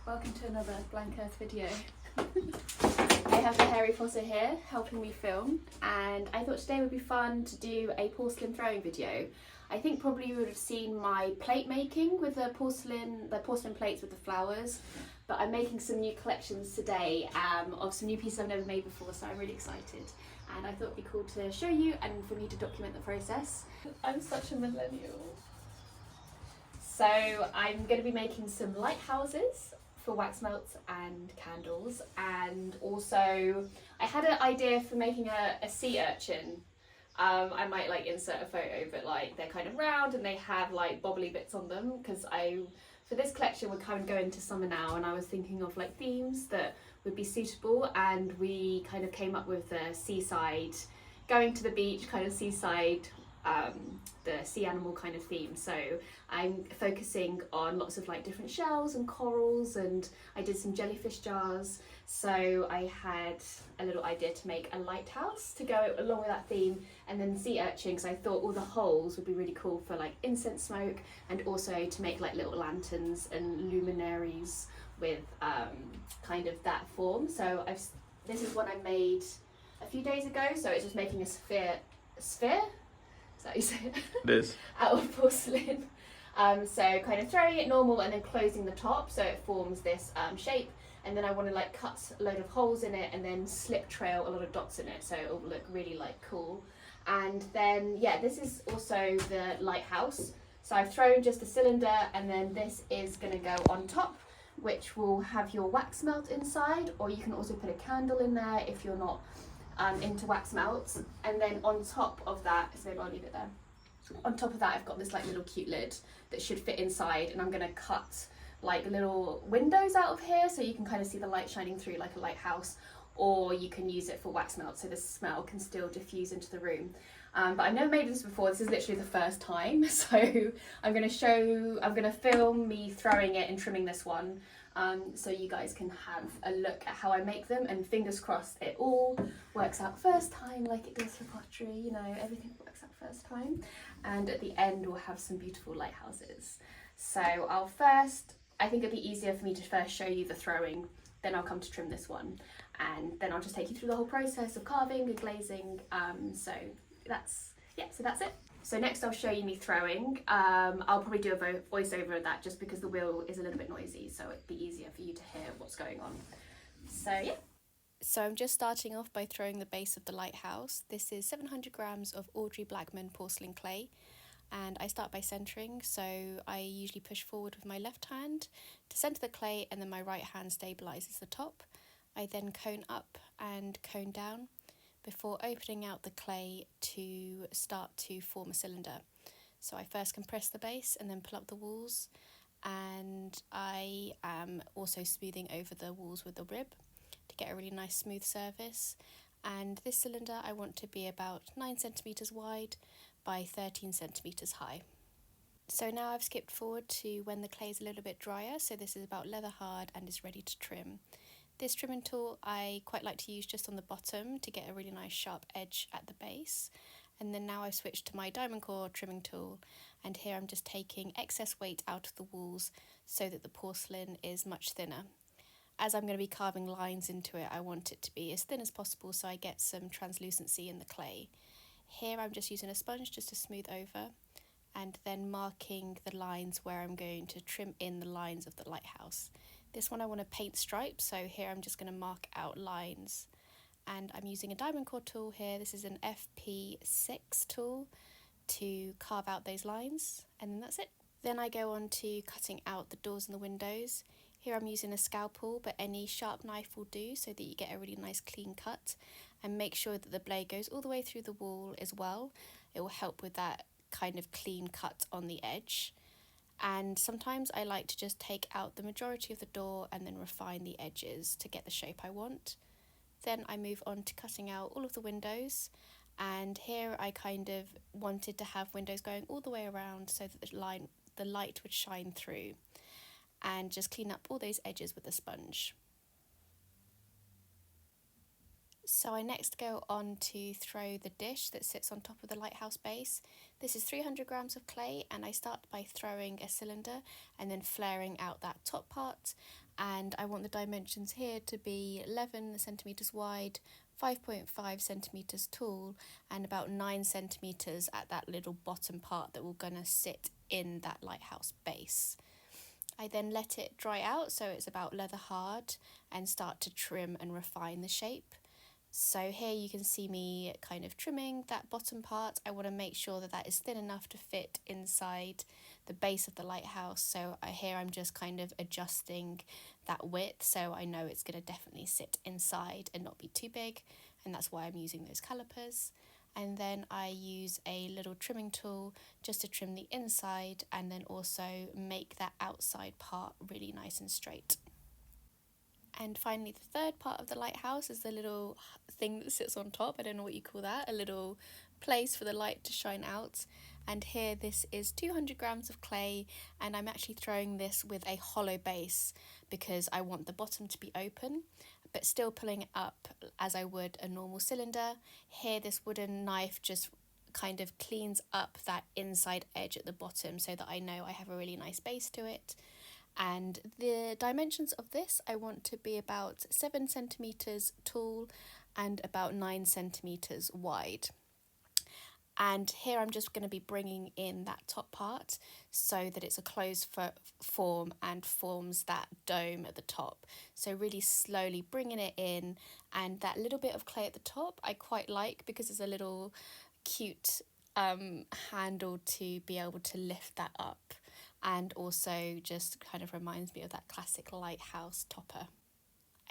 welcome to another Blank Earth video. I have the Harry Potter here helping me film, and I thought today would be fun to do a porcelain throwing video. I think probably you would have seen my plate making with the porcelain plates with the flowers, but I'm making some new collections today of some new pieces I've never made before, so I'm really excited. And I thought it'd be cool to show you and for me to document the process. I'm such a millennial. So I'm going to be making some lighthouses for wax melts and candles, and also I had an idea for making a sea urchin. I might like insert a photo, but like they're kind of round and they have like bobbly bits on them, because for this collection we're kind of going into summer now, and I was thinking of like themes that would be suitable, and we kind of came up with the seaside, going to the beach kind of seaside, the sea animal kind of theme. So I'm focusing on lots of like different shells and corals, and I did some jellyfish jars. So I had a little idea to make a lighthouse to go along with that theme, and then sea urchin, because I thought all the holes would be really cool for like incense smoke, and also to make like little lanterns and luminaries with kind of that form. So this is one I made a few days ago, so it's just making a sphere? Is that how you say it? It is. Out of porcelain. So kind of throwing it normal and then closing the top so it forms this shape, and then I want to like cut a load of holes in it and then slip trail a lot of dots in it so it'll look really like cool. And then yeah, this is also the lighthouse. So I've thrown just a cylinder, and then this is going to go on top, which will have your wax melt inside, or you can also put a candle in there if you're not into wax melts. And then on top of that, so maybe I'll leave it there. On top of that, I've got this like little cute lid that should fit inside, and I'm going to cut like little windows out of here so you can kind of see the light shining through like a lighthouse, or you can use it for wax melt so the smell can still diffuse into the room. But I've never made this before. This is literally the first time, so I'm going to film me throwing it and trimming this one, so you guys can have a look at how I make them, and fingers crossed it all works out first time like it does for pottery, you know, everything works out first time. And at the end we'll have some beautiful lighthouses. So I think it'd be easier for me to first show you the throwing, then I'll come to trim this one, and then I'll just take you through the whole process of carving and glazing. So that's it. So next I'll show you me throwing. I'll probably do a voiceover of that just because the wheel is a little bit noisy, so it'd be easier for you to hear what's going on. So yeah. So I'm just starting off by throwing the base of the lighthouse. This is 700 grams of Audrey Blackman porcelain clay, and I start by centering. So I usually push forward with my left hand to center the clay, and then my right hand stabilizes the top. I then cone up and cone down before opening out the clay to start to form a cylinder. So I first compress the base and then pull up the walls, and I am also smoothing over the walls with the rib to get a really nice smooth surface. And this cylinder I want to be about 9 centimeters wide by 13 centimeters high. So now I've skipped forward to when the clay is a little bit drier, so this is about leather hard and is ready to trim. This trimming tool I quite like to use just on the bottom to get a really nice sharp edge at the base. And then now I've switched to my diamond core trimming tool, and here I'm just taking excess weight out of the walls so that the porcelain is much thinner. As I'm going to be carving lines into it, I want it to be as thin as possible so I get some translucency in the clay. Here I'm just using a sponge just to smooth over, and then marking the lines where I'm going to trim in the lines of the lighthouse. This one I want to paint stripes, so here I'm just going to mark out lines. And I'm using a diamond core tool here. This is an FP6 tool to carve out those lines, and then that's it. Then I go on to cutting out the doors and the windows. Here I'm using a scalpel, but any sharp knife will do so that you get a really nice clean cut, and make sure that the blade goes all the way through the wall as well. It will help with that kind of clean cut on the edge. And sometimes I like to just take out the majority of the door and then refine the edges to get the shape I want. Then I move on to cutting out all of the windows, and here I kind of wanted to have windows going all the way around so that the light would shine through, and just clean up all those edges with a sponge. So I next go on to throw the dish that sits on top of the lighthouse base. This is 300 grams of clay, and I start by throwing a cylinder and then flaring out that top part, and I want the dimensions here to be 11 centimetres wide, 5.5 centimetres tall, and about 9 centimetres at that little bottom part that will gonna sit in that lighthouse base. I then let it dry out so it's about leather hard and start to trim and refine the shape. So here you can see me kind of trimming that bottom part. I want to make sure that that is thin enough to fit inside the base of the lighthouse. So here I'm just kind of adjusting that width so I know it's going to definitely sit inside and not be too big, and that's why I'm using those calipers. And then I use a little trimming tool just to trim the inside and then also make that outside part really nice and straight. And finally, the third part of the lighthouse is the little thing that sits on top. I don't know what you call that, a little place for the light to shine out. And here this is 200 grams of clay, and I'm actually throwing this with a hollow base because I want the bottom to be open, but still pulling it up as I would a normal cylinder. Here this wooden knife just kind of cleans up that inside edge at the bottom so that I know I have a really nice base to it. And the dimensions of this I want to be about 7 centimetres tall and about 9 centimetres wide. And here I'm just going to be bringing in that top part so that it's a closed form and forms that dome at the top. So really slowly bringing it in, and that little bit of clay at the top I quite like because it's a little cute handle to be able to lift that up, and also just kind of reminds me of that classic lighthouse topper.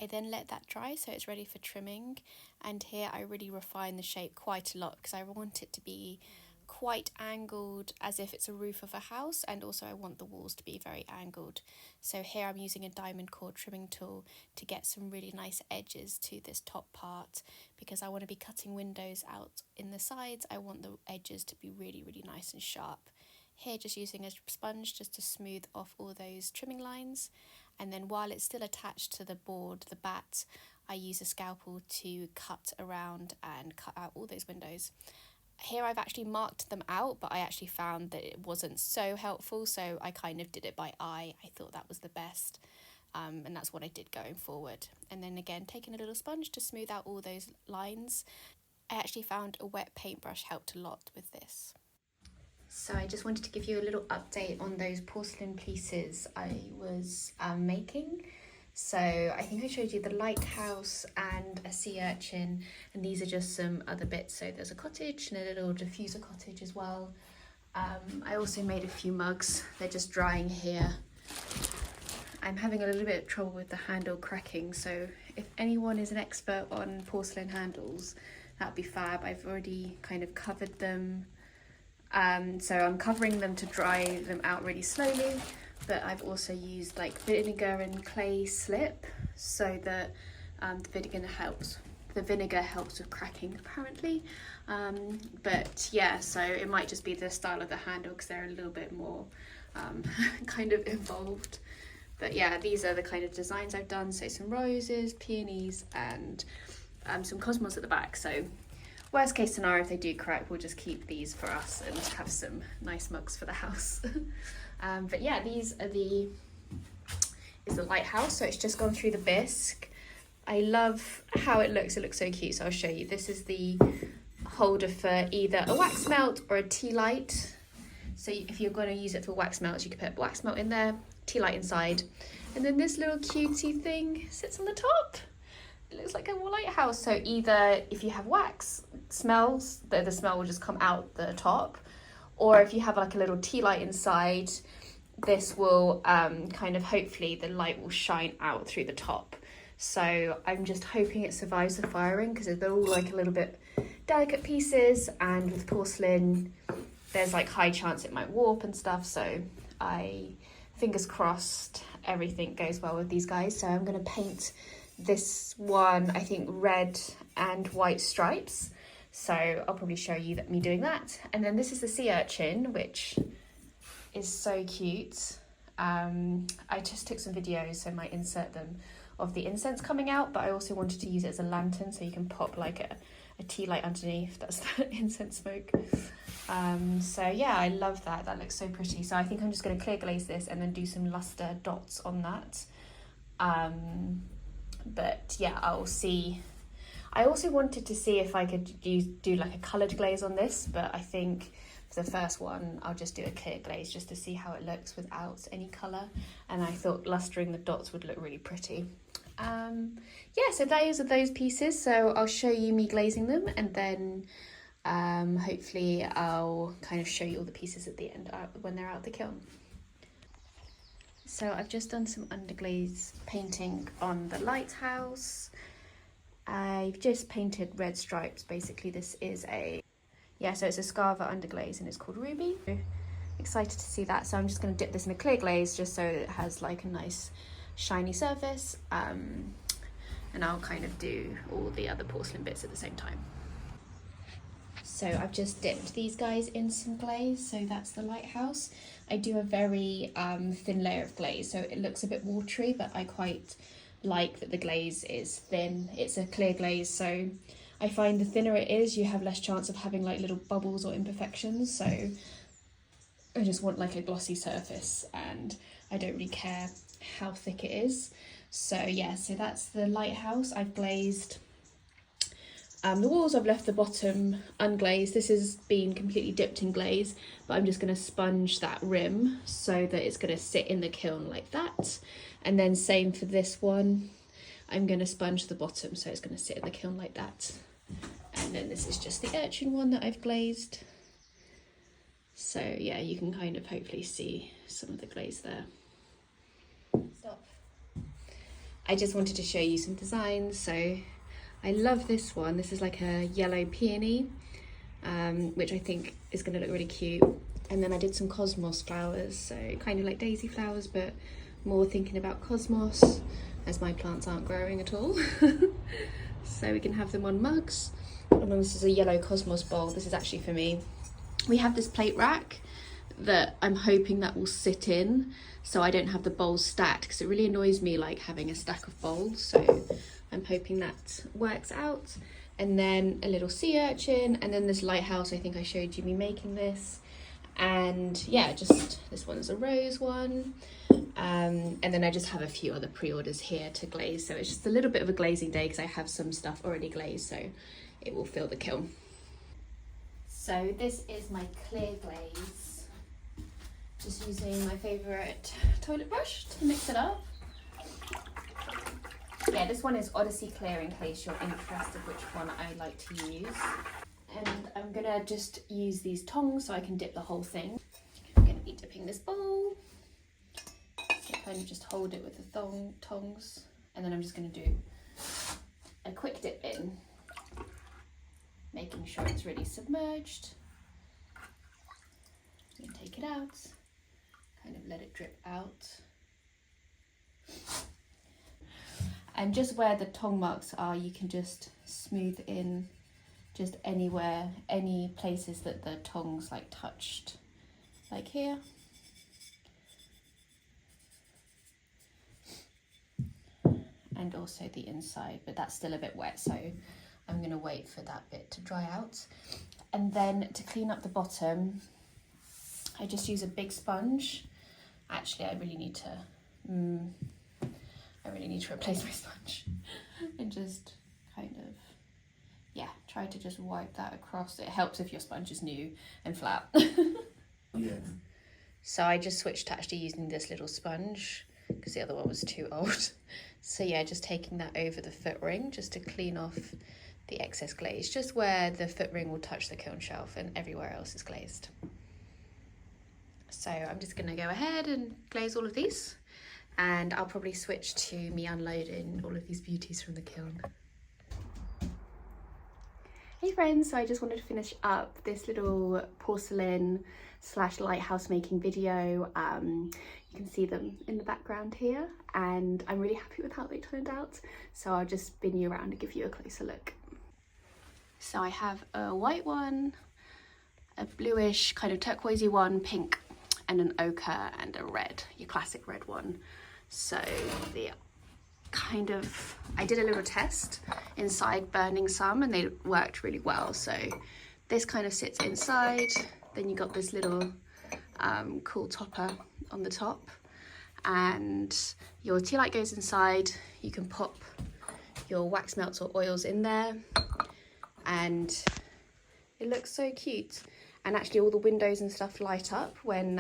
I then let that dry so it's ready for trimming, and here I really refine the shape quite a lot because I want it to be quite angled as if it's a roof of a house, and also I want the walls to be very angled. So here I'm using a diamond core trimming tool to get some really nice edges to this top part because I want to be cutting windows out in the sides. I want the edges to be really, really nice and sharp. Here just using a sponge just to smooth off all those trimming lines, and then while it's still attached to the board, the bat, I use a scalpel to cut around and cut out all those windows. Here I've actually marked them out, but I actually found that it wasn't so helpful, so I kind of did it by eye. I thought that was the best, and that's what I did going forward. And then again, taking a little sponge to smooth out all those lines. I actually found a wet paintbrush helped a lot with this. So I just wanted to give you a little update on those porcelain pieces I was making. So I think I showed you the lighthouse and a sea urchin, and these are just some other bits. So there's a cottage and a little diffuser cottage as well. I also made a few mugs. They're just drying here. I'm having a little bit of trouble with the handle cracking, so if anyone is an expert on porcelain handles, that'd be fab. I've already kind of covered them. So I'm covering them to dry them out really slowly, but I've also used like vinegar and clay slip so that the vinegar helps with cracking apparently. But yeah, so it might just be the style of the handle because they're a little bit more kind of involved. But yeah, these are the kind of designs I've done. So some roses, peonies, and some cosmos at the back. So worst case scenario, if they do crack, we'll just keep these for us and have some nice mugs for the house. But yeah, is the lighthouse. So it's just gone through the bisque. I love how it looks so cute. So I'll show you. This is the holder for either a wax melt or a tea light. So if you're going to use it for wax melts, you can put wax melt in there, tea light inside, and then this little cutesy thing sits on the top. It looks like a lighthouse. So either if you have wax smells, the smell will just come out the top, or if you have like a little tea light inside, this will kind of, hopefully the light will shine out through the top. So I'm just hoping it survives the firing because they're all like a little bit delicate pieces, and with porcelain there's like high chance it might warp and stuff. So fingers crossed everything goes well with these guys. So I'm going to paint this one, I think, red and white stripes. So I'll probably show you me doing that. And then this is the sea urchin, which is so cute. I just took some videos, so I might insert them, of the incense coming out, but I also wanted to use it as a lantern so you can pop like a tea light underneath. That's the incense smoke. So yeah, I love that looks so pretty. So I think I'm just going to clear glaze this and then do some luster dots on that. But yeah, I'll see. I also wanted to see if I could do like a coloured glaze on this, but I think for the first one I'll just do a clear glaze just to see how it looks without any colour, and I thought lustering the dots would look really pretty. Yeah, so those are those pieces, so I'll show you me glazing them, and then hopefully I'll kind of show you all the pieces at the end when they're out of the kiln. So I've just done some underglaze painting on the lighthouse. I've just painted red stripes. Basically this is so it's a Scava underglaze and it's called Ruby. Excited to see that, so I'm just going to dip this in a clear glaze just so it has like a nice shiny surface, and I'll kind of do all the other porcelain bits at the same time. So I've just dipped these guys in some glaze, so that's the lighthouse. I do a very thin layer of glaze, so it looks a bit watery, but I quite like that the glaze is thin. It's a clear glaze, so I find the thinner it is, you have less chance of having like little bubbles or imperfections, so I just want like a glossy surface, and I don't really care how thick it is. So yeah, so that's the lighthouse. I've glazed the walls. I've left the bottom unglazed. This has been completely dipped in glaze, but I'm just going to sponge that rim so that it's going to sit in the kiln like that. And then same for this one, I'm going to sponge the bottom so it's going to sit in the kiln like that. And then this is just the urchin one that I've glazed. So yeah, you can kind of hopefully see some of the glaze there. Stop. I just wanted to show you some designs. So I love this one. This is like a yellow peony, which I think is going to look really cute. And then I did some cosmos flowers, so kind of like daisy flowers, but more thinking about cosmos, as my plants aren't growing at all. So we can have them on mugs. And then this is a yellow cosmos bowl. This is actually for me. We have this plate rack that I'm hoping that will sit in, so I don't have the bowls stacked, because it really annoys me like having a stack of bowls. So I'm hoping that works out. And then a little sea urchin, and then this lighthouse. I think I showed you me making this. And yeah, just this one's a rose one. And then I just have a few other pre-orders here to glaze. So it's just a little bit of a glazing day because I have some stuff already glazed, so it will fill the kiln. So this is my clear glaze. Just using my favourite toilet brush to mix it up. Yeah, this one is Odyssey Clear, in case you're interested which one I like to use. And I'm gonna just use these tongs so I can dip the whole thing. I'm gonna be dipping this bowl. So kind of just hold it with the tongs, and then I'm just gonna do a quick dip in, making sure it's really submerged. And take it out, kind of let it drip out. And just where the tong marks are, you can just smooth in just anywhere, any places that the tongs like touched, like here. And also the inside, but that's still a bit wet, so I'm gonna wait for that bit to dry out. And then to clean up the bottom, I just use a big sponge. Actually, I really need to replace my sponge. And just kind of, yeah, try to just wipe that across. It helps if your sponge is new and flat. Yeah. So I just switched to actually using this little sponge because the other one was too old. So yeah, just taking that over the foot ring just to clean off the excess glaze, just where the foot ring will touch the kiln shelf, and everywhere else is glazed. So I'm just gonna go ahead and glaze all of these, and I'll probably switch to me unloading all of these beauties from the kiln. Hey friends, so I just wanted to finish up this little porcelain / lighthouse making video. You can see them in the background here, and I'm really happy with how they turned out. So I'll just spin you around and give you a closer look. So I have a white one, a bluish kind of turquoisey one, pink, and an ochre and a red, your classic red one. So the kind of, I did a little test inside burning some and they worked really well. So this kind of sits inside, then you got this little cool topper on the top, and your tea light goes inside. You can pop your wax melts or oils in there, and it looks so cute. And actually all the windows and stuff light up when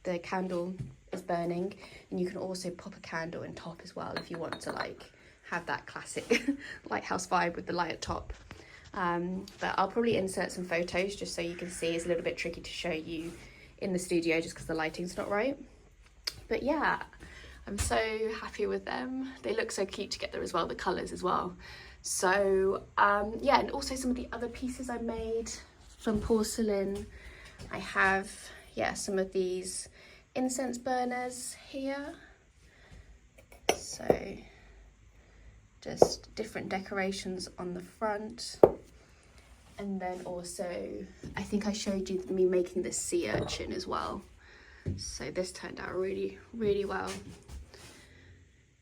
the candle is burning, and you can also pop a candle on top as well if you want to like have that classic lighthouse vibe with the light at top. But I'll probably insert some photos just so you can see. It's a little bit tricky to show you in the studio just because the lighting's not right. But yeah, I'm so happy with them. They look so cute together as well, the colours as well. So yeah, and also some of the other pieces I made from Porcelain. I have, yeah, some of these incense burners here. So just different decorations on the front. And then also, I think I showed you me making this sea urchin as well. So this turned out really, really well.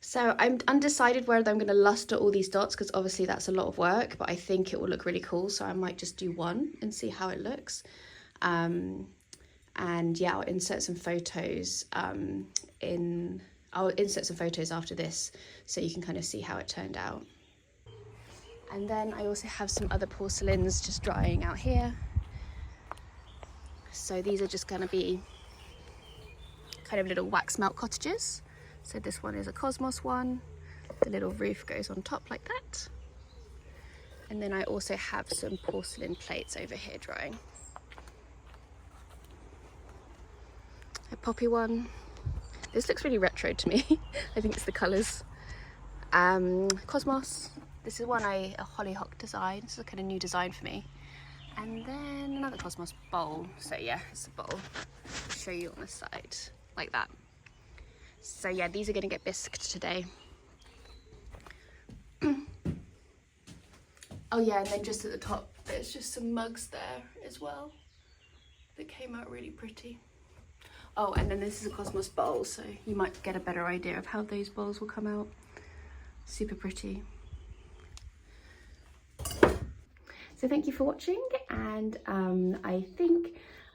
So I'm undecided whether I'm going to luster all these dots, because obviously that's a lot of work, but I think it will look really cool. So I might just do one and see how it looks. And yeah, I'll insert some photos I'll insert some photos after this so you can kind of see how it turned out. And then I also have some other porcelains just drying out here. So these are just going to be kind of little wax melt cottages. So this one is a cosmos one. The little roof goes on top like that. And then I also have some porcelain plates over here drying. A poppy one. This looks really retro to me. I think it's the colours. Cosmos. This is one a hollyhock design. This is a kind of new design for me. And then another Cosmos bowl. So yeah, it's a bowl. I'll show you on the side, like that. So yeah, these are gonna get bisqued today. Oh yeah, and then just at the top, there's just some mugs there as well that came out really pretty. Oh, and then this is a Cosmos bowl, so you might get a better idea of how those bowls will come out. Super pretty. So thank you for watching, and I'm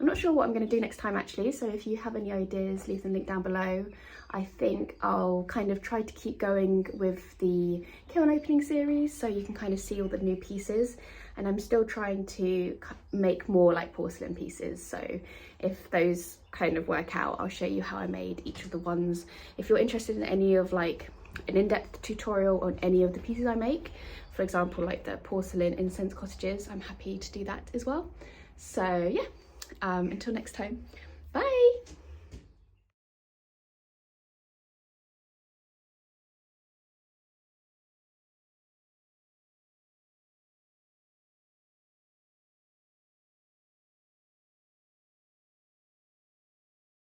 not sure what I'm going to do next time actually, so if you have any ideas, leave them linked down below. I think I'll kind of try to keep going with the Kiln Opening series so you can kind of see all the new pieces, and I'm still trying to make more like porcelain pieces, so if those kind of work out, I'll show you how I made each of the ones. If you're interested in any of like an in-depth tutorial on any of the pieces I make, for example like the porcelain incense cottages, I'm happy to do that as well. So yeah, until next time.